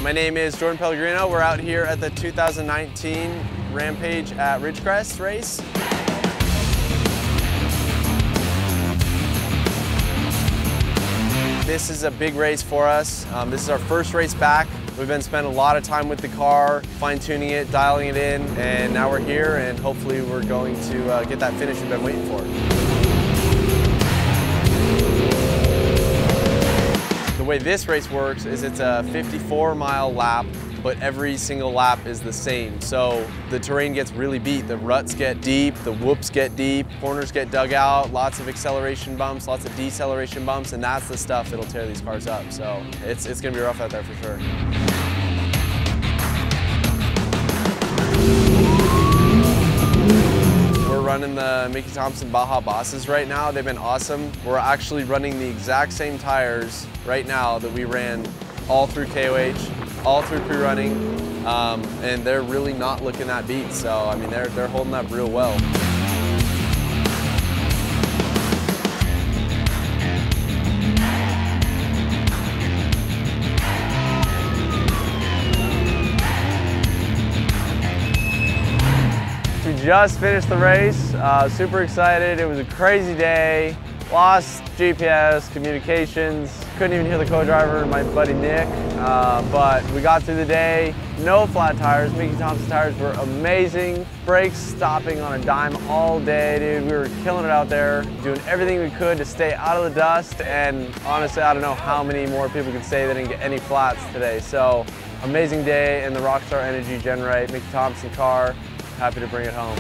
My name is Jordan Pellegrino. We're out here at the 2019 Rampage at Ridgecrest race. This is a big race for us. This is our first race back. We've been spending a lot of time with the car, fine-tuning it, dialing it in, and now we're here, and hopefully we're going to get that finish we've been waiting for. The way this race works is it's a 54-mile lap, but every single lap is the same. So the terrain gets really beat. The ruts get deep, the whoops get deep, corners get dug out, lots of acceleration bumps, lots of deceleration bumps, and that's the stuff that'll tear these cars up. So it's gonna be rough out there for sure. We're running the Mickey Thompson Baja Bosses right now. They've been awesome. We're actually running the exact same tires right now that we ran all through KOH, all through pre-running, and they're really not looking that beat. So, I mean, they're holding up real well. We just finished the race, super excited. It was a crazy day. Lost GPS, communications, couldn't even hear the co-driver, my buddy Nick, but we got through the day. No flat tires, Mickey Thompson tires were amazing. Brakes stopping on a dime all day, dude. We were killing it out there, doing everything we could to stay out of the dust, and honestly, I don't know how many more people could say they didn't get any flats today. So, amazing day in the Rockstar Energy genright Mickey Thompson car. Happy to bring it home.